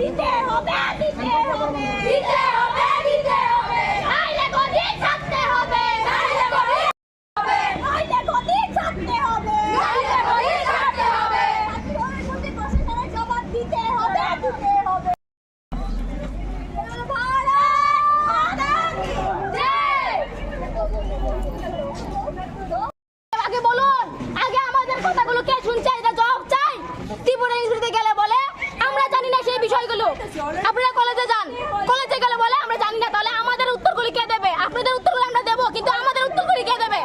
দিতে হবে দিতে হবে দিতে হবে দিতে হবে নাইলে গদি ছাড়তে হবে নাইলে গদি হবে নাইলে গদি ছাড়তে হবে নাইলে গদি ছাড়তে হবে ছাত্রদের প্রতি প্রশাসনের জবাব দিতে হবে দিতে হবে আগে বলুন আগে আমাদের কথাগুলো কে শুনছে এটা জবাব চাই ত্রিপুরা ইউনিভার্সিটিতে গেলে বলে আমরা জানি না সেই বিষয়গুলো আপনারা কলেজে যান কলেজে গেলে বলে আমরা জানি না তাহলে আমাদের উত্তরগুলো কে দেবে আপনাদের উত্তরগুলো আমরা দেব কিন্তু আমাদের উত্তরগুলো কে দেবে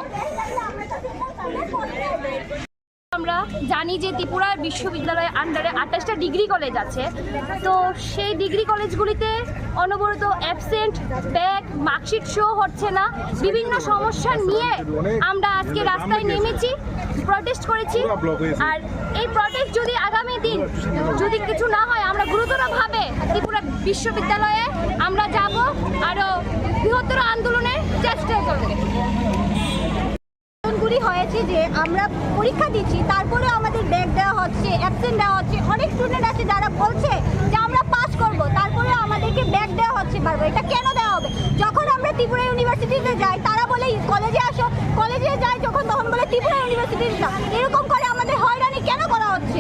আমরা জানি যে ত্রিপুরা বিশ্ববিদ্যালয়ের আন্ডারে 28টা ডিগ্রি কলেজ আছে তো সেই ডিগ্রি কলেজগুলিতে অনবরত অ্যাবসেন্ট ব্যাক মার্কশিট শো হচ্ছে না বিভিন্ন সমস্যা নিয়ে আমরা আজকে রাস্তায় নেমেছি প্রটেস্ট করেছি আর এই প্রটেস্ট যদি আগামী দিন যদি কিছু না হয় আমরা গুরুতরভাবে ত্রিপুরা বিশ্ববিদ্যালয়ে আমরা যাব আরও বৃহত্তর আন্দোলনের চেষ্টা করব হয়েছে যে আমরা পরীক্ষা দিচ্ছি তারপরে আমাদের ব্যাক দেওয়া হচ্ছে অ্যাবসেন্ট দেওয়া হচ্ছে অনেক স্টুডেন্ট আছে যারা বলছে যে আমরা পাস করব তারপরে আমাদেরকে ব্যাক দেওয়া হচ্ছে বারবার এটা কেন দেওয়া হবে যখন আমরা ত্রিপুরা ইউনিভার্সিটিতে যাই তারা বলে কলেজে আসো কলেজে যাই যখন তখন বলে ত্রিপুরা ইউনিভার্সিটিতে যাও এরকম করে আমাদের হয়রানি কেন করা হচ্ছে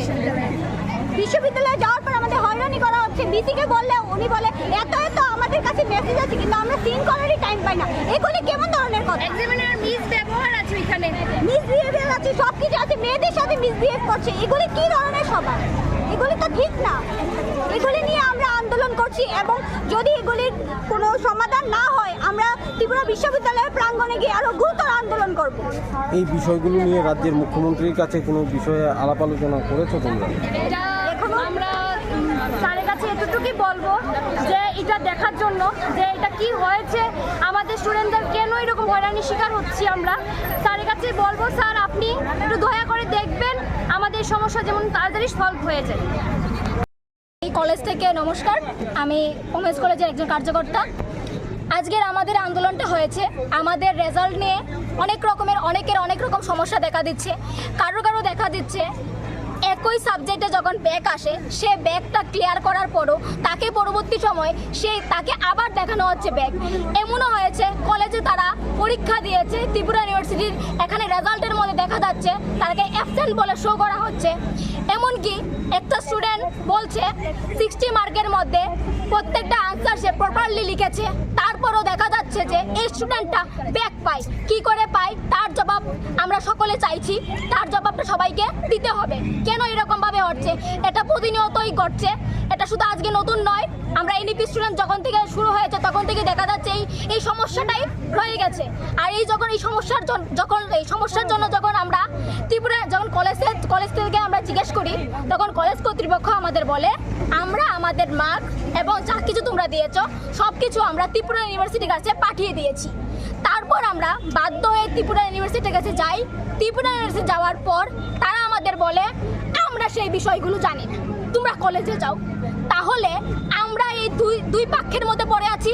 বিশ্ববিদ্যালয়ে যাওয়ার পর আমাদের হয়রানি করা হচ্ছে বিসিকে বললে উনি বলে এত এত আমাদের কাছে মেসেজ আছে কিন্তু আমরা সিন করারই টাইম পাই না এগুলি কেমন ধরনের কথা এক্সামিনার মিসব্যবহার আছে এখানে মিসবিহেভিয়ার আছে সবকিছু আছে মেয়েদের সাথে মিসবিহেভ করছে এগুলি কি ধরনের সবার এগুলি তো ঠিক না এগুলি নিয়ে আমরা আন্দোলন করছি এবং যদি এগুলির কোনো সমাধান না হয় আমরা ত্রিপুরা বিশ্ববিদ্যালয়ের প্রাঙ্গণে গিয়ে আরো গুরুতর আন্দোলন করব এই বিষয়গুলো নিয়ে রাজ্যের মুখ্যমন্ত্রীর কাছে কোনো বিষয়ে আলাপ আলোচনা করেছো তোমরা আমরা স্যারের কাছে এতটুকুই বলবো যে এটা দেখার জন্য যে এটা কি হয়েছে আমাদের স্টুডেন্টদের কেন এরকম হয়রানির শিকার হচ্ছি আমরা স্যারের কাছে বলবো স্যার আপনি একটু দয়া করে দেখবেন আমাদের সমস্যা যেমন তাড়াতাড়ি সলভ হয়ে যায় এই কলেজ থেকে নমস্কার আমি ওমেন্স কলেজের একজন কার্যকর্তা আজকের আমাদের আন্দোলনটা হয়েছে আমাদের রেজাল্ট নিয়ে অনেকের অনেক রকম সমস্যা দেখা দিচ্ছে কারো দেখা দিচ্ছে একই সাবজেক্টে যখন ব্যাক আসে সে ব্যাকটা ক্লিয়ার করার পরও তাকে পরবর্তী সময় তাকে আবার দেখানো হচ্ছে ব্যাক এমনও হয়েছে কলেজে তারা পরীক্ষা দিয়েছে ত্রিপুরা ইউনিভার্সিটির এখানে রেজাল্টের মধ্যে দেখা যাচ্ছে তাকে অ্যাবসেন্ট বলে শো করা হচ্ছে এমনকি একটা স্টুডেন্ট বলছে 60 মার্কের মধ্যে প্রত্যেকটা আনসার সে প্রপারলি লিখেছে তারপরও দেখা যাচ্ছে যে এই স্টুডেন্টটা ব্যাক পায় কি করে পায় তার জবাব আমরা সকলে চাইছি তার জবাবটা সবাইকে দিতে হবে কেন এরকম ভাবে হচ্ছে এটা প্রতিনিয়তই ঘটছে এটা শুধু আজকে নতুন নয় আমরা এনইপি স্টুডেন্ট যখন থেকে শুরু হয়েছে তখন থেকে দেখা যাচ্ছে এই সমস্যাটাই রয়ে গেছে আর এই সমস্যার জন্য যখন আমরা ত্রিপুরা যখন কলেজ থেকে আমরা জিজ্ঞেস করি তখন কলেজ কর্তৃপক্ষ আমাদের বলে আমরা আমাদের মার্ক এবং যা কিছু তোমরা দিয়েছো সব কিছু আমরা ত্রিপুরা ইউনিভার্সিটির কাছে পাঠিয়ে দিয়েছি তারপর আমরা বাধ্য হয়ে ত্রিপুরা ইউনিভার্সিটির কাছে যাই ত্রিপুরা ইউনিভার্সিটি যাওয়ার পর তারা আমাদের বলে আমরা সেই বিষয়গুলো জানি না তোমরা কলেজে যাও তাহলে আমরা এই দুই পক্ষের মধ্যে পড়ে আছি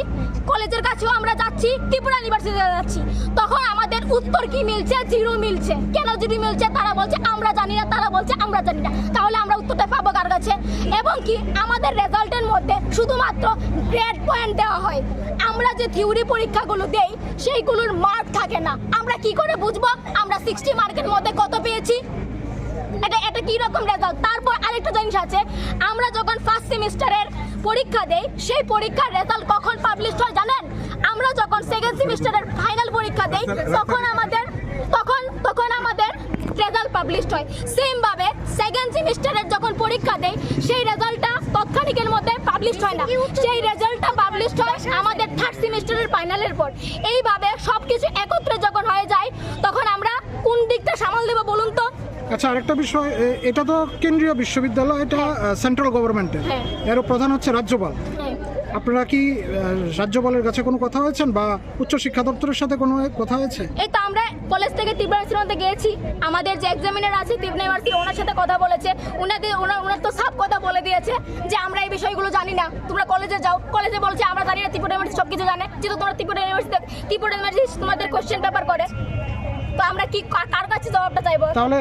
কলেজের কাছেও আমরা যাচ্ছি ত্রিপুরা ইউনিভার্সিটিতে যাচ্ছি তখন আমাদের উত্তর কি মিলছে জিরো মিলছে কেন জিরো মিলছে তারা বলছে আমরা জানি না তারা বলছে আমরা জানি না তাহলে আমরা উত্তরটা পাবো কার কাছে এবং কি আমাদের রেজাল্টের মধ্যে শুধুমাত্র গ্রেড পয়েন্ট দেওয়া হয় আমরা যে থিওরি পরীক্ষাগুলো দেই সেইগুলোর মার্ক থাকে না আমরা কি করে বুঝবো আমরা 60 মার্কের মধ্যে কত পেয়েছি এটা কি রকম রেজাল্ট তারপর আরেকটা জিনিস আছে আমরা যখন ফার্স্ট সেমিস্টারের পরীক্ষা দেই সেই পরীক্ষার রেজাল্ট কখন পাবলিশ হয় জানেন আমরা যখন সেকেন্ড সেমিস্টারের ফাইনাল পরীক্ষা দেই তখন আমাদের রেজাল্ট পাবলিশ হয় সেম ভাবে সেকেন্ড সেমিস্টারের যখন পরীক্ষা দেই সেই রেজাল্টটা তৎক্ষণিকের মধ্যে পাবলিশ হয় না সেই রেজাল্টটা পাবলিশ হয় আমাদের থার্ড সেমিস্টারের ফাইনালের পর এইভাবে সবকিছু একত্রে যখন হয়ে যায় তখন আমরা কোন দিকটা সামাল দেব বলুন তো আচ্ছা আরেকটা বিষয় এটা তো কেন্দ্রীয় বিশ্ববিদ্যালয় এটা সেন্ট্রাল গভর্নমেন্টের এর প্রধান হচ্ছে রাজ্যপাল আপনারা কি রাজ্যপালের কাছে কোনো কথা হয়েছেন বা উচ্চ শিক্ষা দপ্তরের সাথে কোনো কথা হয়েছে এই তো আমরা কলেজ থেকে ত্রিপুরা ইউনিভার্সিটিতে গিয়েছি আমাদের যে এক্সামিনার আছে ত্রিপুরা ইউনিভার্সিটি ওনার সাথে কথা বলেছে ওনার তো সব কথা বলে দিয়েছে যে আমরা এই বিষয়গুলো জানি না তোমরা কলেজে যাও কলেজে বলছে আমরা জানি না ত্রিপুরা ইউনিভার্সিটি সব কিছু জানে যেহেতু তোমরা ত্রিপুরা ইউনিভার্সিটি তোমাদের কোশ্চেন পেপার করে তো আমরা কি কার কাছে জবাবটা চাইবো? তাহলে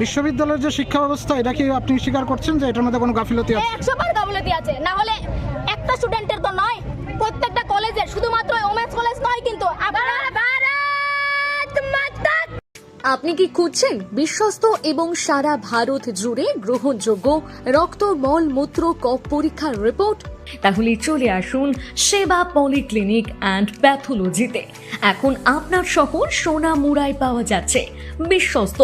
বিশ্ববিদ্যালয়ের যে শিক্ষা ব্যবস্থা, এটা কি আপনি স্বীকার করছেন যে এটার মধ্যে কোনো গাফিলতি আছে? 100 বার গাফিলতি আছে, না হলে একটা স্টুডেন্টের তো নয়, প্রত্যেকটা কলেজের, শুধুমাত্র ওমেন্স কলেজ নয় কিন্তু। আপনি কি খুঁজছেন বিশ্বস্ত এবং সারা ভারত জুড়ে গ্রহণযোগ্য রক্ত, মল, মূত্র, কফ পরীক্ষার রিপোর্ট? তাহলে চলে আসুন সেবা পলিক্লিনিক অ্যান্ড প্যাথোলজিতে। এখন আপনার শহর সোনামুড়ায় পাওয়া যাচ্ছে বিশ্বস্ত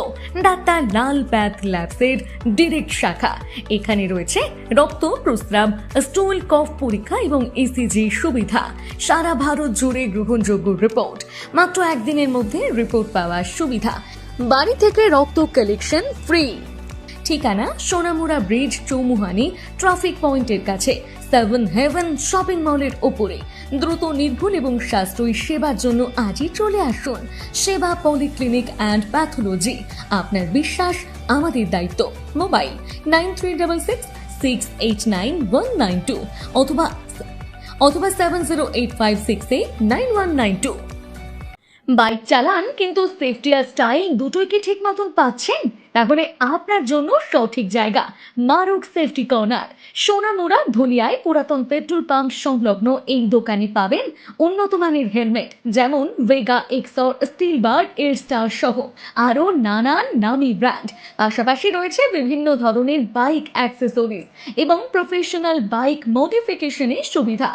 ডাক্তার লাল প্যাথ ল্যাবসের ডিরেক্ট শাখা। এখানে রয়েছে রক্ত, প্রস্রাব, স্টুল, কফ পরীক্ষা এবং ইসিজি সুবিধা। সারা ভারত জুড়ে গ্রহণযোগ্য রিপোর্ট, মাত্র একদিনের মধ্যে রিপোর্ট পাওয়ার সুবিধা। বাড়ি থেকে রক্ত কালেকশন ফ্রি। ঠিকানা সোনামুড়া ব্রিজ, চৌমুহানি ট্রাফিক পয়েন্টের কাছে, 7 হেভেন শপিং মলের ওপরে। দ্রুত, নির্ভুল এবং সাশ্রয়ী সেবার জন্য আজই চলে আসুন সেবা পলিক্লিনিক অ্যান্ড প্যাথোলজি। আপনার বিশ্বাস আমাদের দায়িত্ব। মোবাইল 9366689192 অথবা 7085689192। বাইক চালান কিন্তু সেফটি আর স্টাইল দুটোই কি ঠিক মতন পাচ্ছেন? তাহলে আপনার জন্য সঠিক জায়গা মারুক সেফটি কর্নার। সোনামুড়া ধুলিয়ায় পুরাতন পেট্রোল পাম্প সংলগ্ন এই দোকানে পাবেন উন্নত মানের হেলমেট, যেমন Vega, Axor, Steelbird, air star সহ আরও নানান নামি ব্র্যান্ড। পাশাপাশি রয়েছে বিভিন্ন ধরনের বাইক অ্যাক্সেসরিজ এবং প্রফেশনাল বাইক মডিফিকেশনের সুবিধা।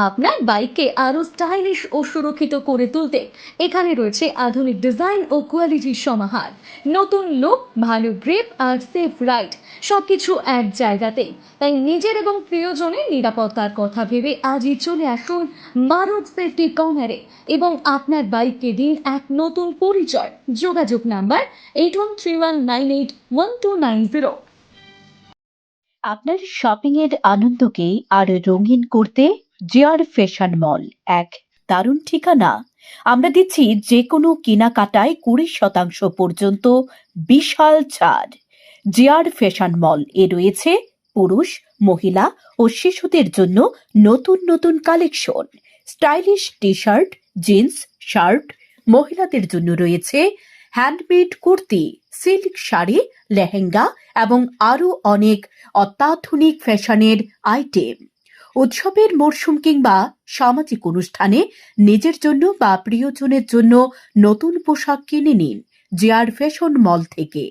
আপনার বাইককে আরও স্টাইলিশ ও সুরক্ষিত করে তুলতে এখানে রয়েছে আধুনিক ডিজাইন ও কোয়ালিটির সমাহার। নতুন লুক, ভালো গ্রিপ আর সেফ রাইড সবকিছু এক জায়গাতে। তাই নিজের এবং প্রিয়জনের নিরাপত্তার কথা ভেবে আজই চলে আসুন মারুত সেফটি কর্নারে এবং আপনার বাইককে দিন এক নতুন পরিচয়। যোগাযোগ নাম্বার 8131981290। আপনার শপিং এর আনন্দকে আরো রঙিন করতে জিআর ফ্যাশন মল এক দারুণ ঠিকানা। আমরা দিচ্ছি যে কোনো কেনাকাটায় 20% পর্যন্ত বিশাল ছাড়। জিআর ফ্যাশন মল এ রয়েছে পুরুষ, মহিলা ও শিশুদের জন্য নতুন নতুন collection, stylish T shirt, jeans, shirt. মহিলাদের জন্য রয়েছে হ্যান্ডমেড কুর্তি, সিল্ক শাড়ি, লেহেঙ্গা এবং আরও অনেক অত্যাধুনিক ফ্যাশনের আইটেম। উৎসবের মরশুম কিংবা সামাজিক অনুষ্ঠানে নিজের জন্য বা প্রিয়জনের জন্য নতুন পোশাক কিনে নিন জিআর ফ্যাশন মল থেকে।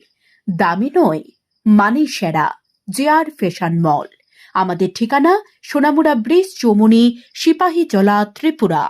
দামি নয়, মানে সেরা। জিআর ফ্যাশন মল। আমাদের ঠিকানা সোনামুড়া ব্রিজ, চৌমুহনী, সিপাহীজলা, ত্রিপুরা।